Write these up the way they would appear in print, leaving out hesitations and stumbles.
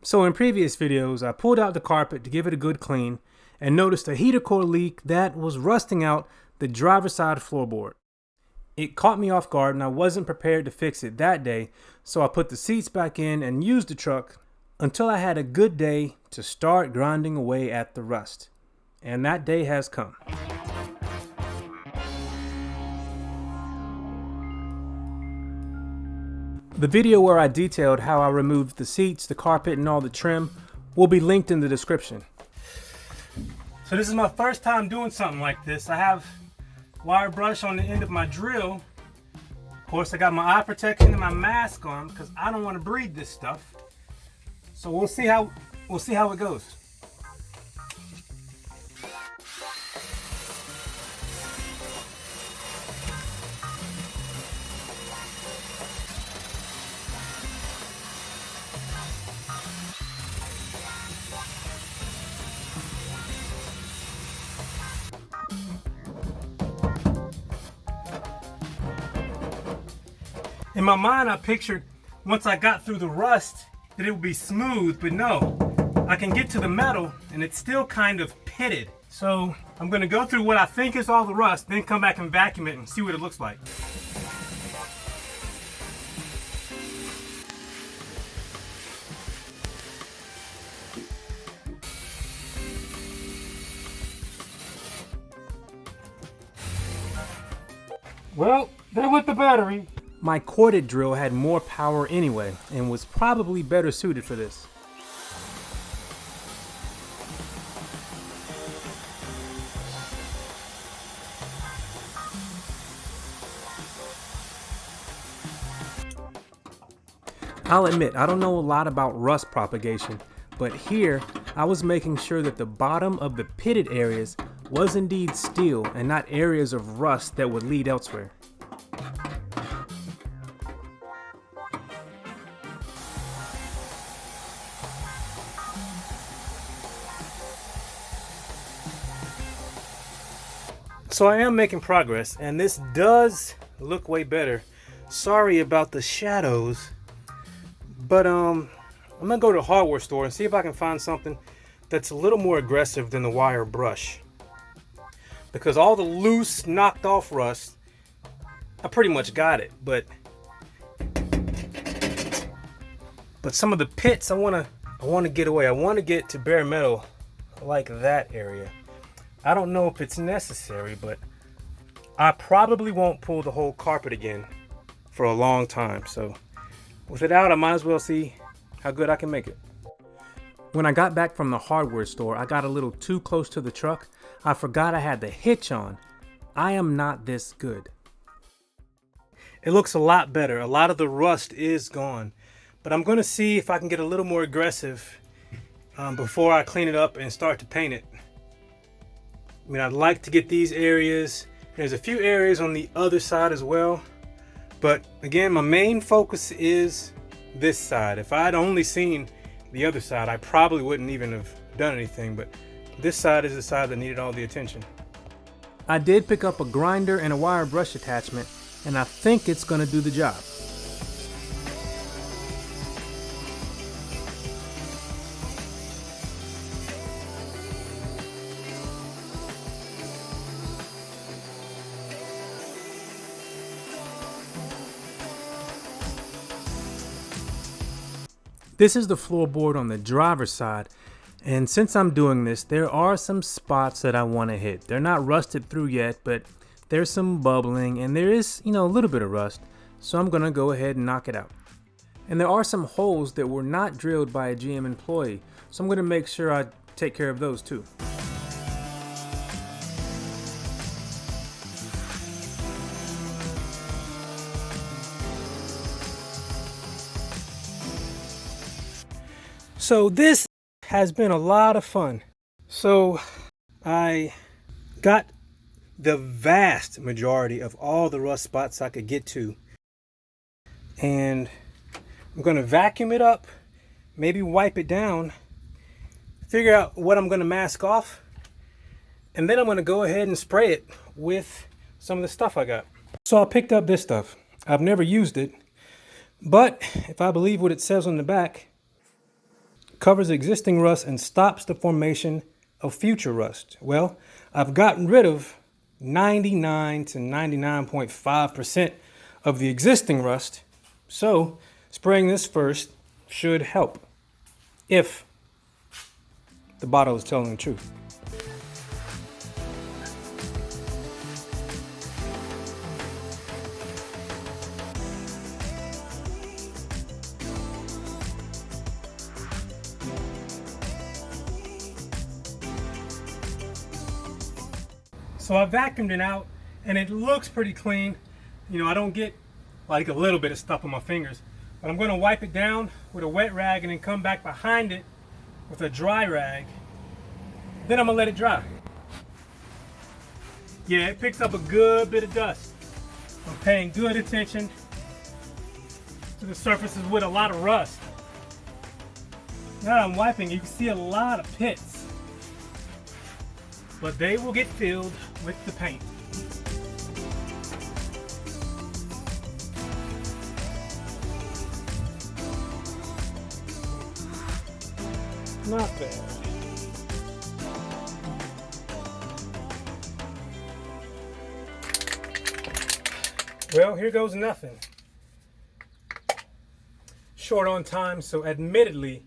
So in previous videos, I pulled out the carpet to give it a good clean and noticed a heater core leak that was rusting out the driver's side floorboard. It caught me off guard and I wasn't prepared to fix it that day, so I put the seats back in and used the truck until I had a good day to start grinding away at the rust. And that day has come. The video where I detailed how I removed the seats, the carpet, and all the trim will be linked in the description. So this is my first time doing something like this. I have wire brush on the end of my drill. Of course, I got my eye protection and my mask on because I don't want to breathe this stuff. So we'll see how it goes. In my mind, I pictured once I got through the rust that it would be smooth, but no. I can get to the metal and it's still kind of pitted. So I'm gonna go through what I think is all the rust, then come back and vacuum it and see what it looks like. Well, there went the battery. My corded drill had more power anyway and was probably better suited for this. I'll admit, I don't know a lot about rust propagation, but here I was making sure that the bottom of the pitted areas was indeed steel and not areas of rust that would lead elsewhere. So I am making progress, and this does look way better. Sorry about the shadows, but I'm gonna go to the hardware store and see if I can find something that's a little more aggressive than the wire brush. Because all the loose, knocked off rust, I pretty much got it, but some of the pits I wanna get away. I wanna get to bare metal like that area. I don't know if it's necessary, but I probably won't pull the whole carpet again for a long time. So with it out, I might as well see how good I can make it. When I got back from the hardware store, I got a little too close to the truck. I forgot I had the hitch on. I am not this good. It looks a lot better. A lot of the rust is gone, but I'm going to see if I can get a little more aggressive before I clean it up and start to paint it. I mean, I'd like to get these areas. There's a few areas on the other side as well. But again, my main focus is this side. If I'd only seen the other side, I probably wouldn't even have done anything. But this side is the side that needed all the attention. I did pick up a grinder and a wire brush attachment, and I think it's going to do the job. This is the floorboard on the driver's side, and since I'm doing this, there are some spots that I want to hit. They're not rusted through yet, but there's some bubbling and there is, a little bit of rust, so I'm gonna go ahead and knock it out. And there are some holes that were not drilled by a GM employee, so I'm gonna make sure I take care of those too. So this has been a lot of fun. So I got the vast majority of all the rust spots I could get to. And I'm going to vacuum it up, maybe wipe it down, figure out what I'm going to mask off, and then I'm going to go ahead and spray it with some of the stuff I got. So I picked up this stuff. I've never used it, but if I believe what it says on the back, covers existing rust and stops the formation of future rust. Well, I've gotten rid of 99 to 99.5% of the existing rust, so spraying this first should help, if the bottle is telling the truth. So I vacuumed it out and it looks pretty clean. You know, I don't get like a little bit of stuff on my fingers, but I'm going to wipe it down with a wet rag and then come back behind it with a dry rag. Then I'm going to let it dry. Yeah, it picks up a good bit of dust. I'm paying good attention to the surfaces with a lot of rust. Now that I'm wiping, you can see a lot of pits, but they will get filled with the paint. Not bad. Well, here goes nothing. Short on time, so admittedly,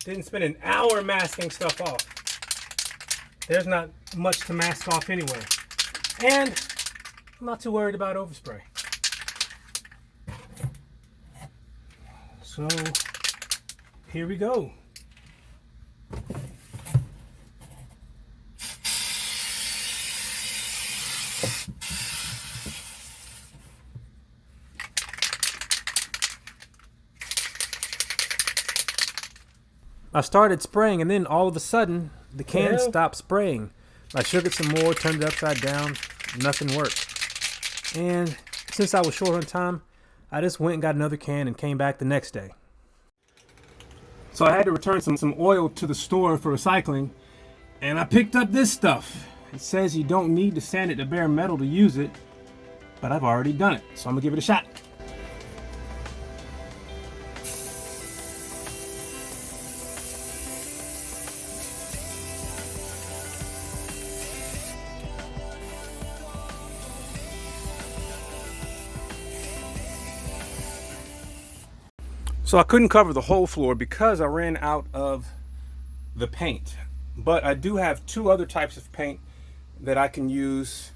didn't spend an hour masking stuff off. There's not much to mask off anyway. And I'm not too worried about overspray. So here we go. I started spraying and then all of a sudden the can stopped spraying. I shook it some more, turned it upside down, nothing worked. And since I was short on time, I just went and got another can and came back the next day. So I had to return some oil to the store for recycling, and I picked up this stuff. It says you don't need to sand it to bare metal to use it, but I've already done it, so I'm gonna give it a shot. So I couldn't cover the whole floor because I ran out of the paint. But I do have two other types of paint that I can use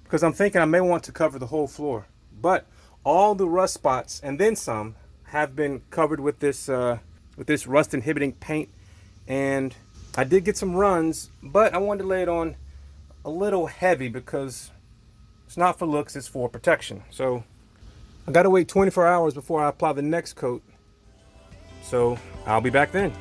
because I'm thinking I may want to cover the whole floor. But all the rust spots and then some have been covered with this rust inhibiting paint. And I did get some runs, but I wanted to lay it on a little heavy because it's not for looks, it's for protection. So I gotta wait 24 hours before I apply the next coat. So I'll be back then.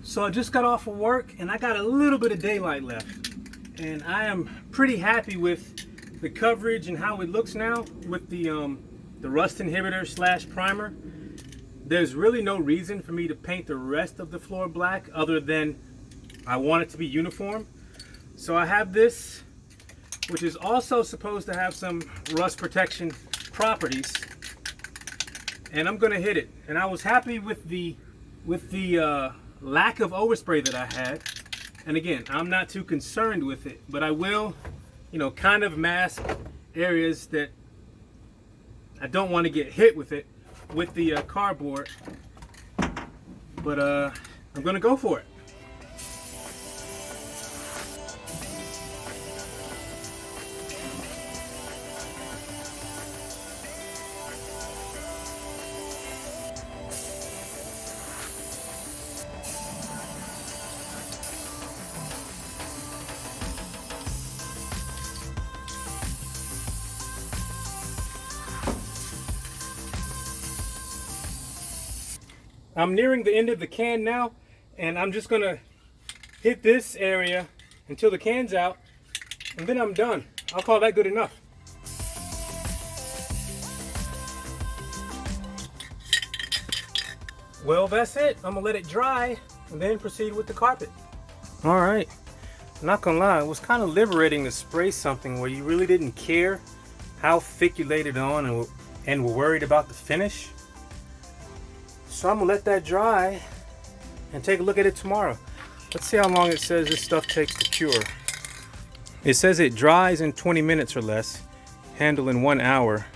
So I just got off of work and I got a little bit of daylight left. And I am pretty happy with the coverage and how it looks now with the rust inhibitor / primer. There's really no reason for me to paint the rest of the floor black other than I want it to be uniform. So I have this, which is also supposed to have some rust protection properties, and I'm gonna hit it. And I was happy with the lack of overspray that I had. And again, I'm not too concerned with it, but I will, you know, kind of mask areas that I don't want to get hit with it with the cardboard. But I'm gonna go for it. I'm nearing the end of the can now, and I'm just gonna hit this area until the can's out, and then I'm done. I'll call that good enough. Well, that's it. I'm gonna let it dry and then proceed with the carpet. All right, Not gonna lie, it was kind of liberating to spray something where you really didn't care how thick you laid it on and were worried about the finish. So I'm gonna let that dry and take a look at it tomorrow. Let's see how long it says this stuff takes to cure. It says it dries in 20 minutes or less, handle in 1 hour.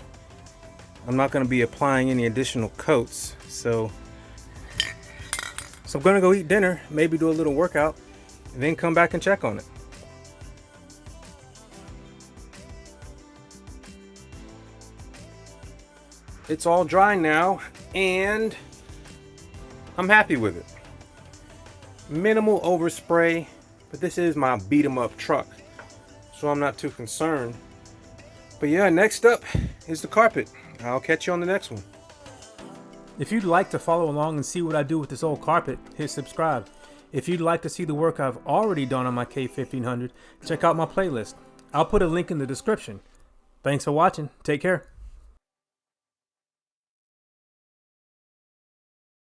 I'm not gonna be applying any additional coats, so I'm gonna go eat dinner, maybe do a little workout, and then come back and check on it. It's all dry now, and I'm happy with it. Minimal overspray, but this is my beat 'em up truck, so I'm not too concerned. But yeah, next up is the carpet. I'll catch you on the next one. If you'd like to follow along and see what I do with this old carpet, hit subscribe. If you'd like to see the work I've already done on my K1500, check out my playlist. I'll put a link in the description. Thanks for watching. Take care.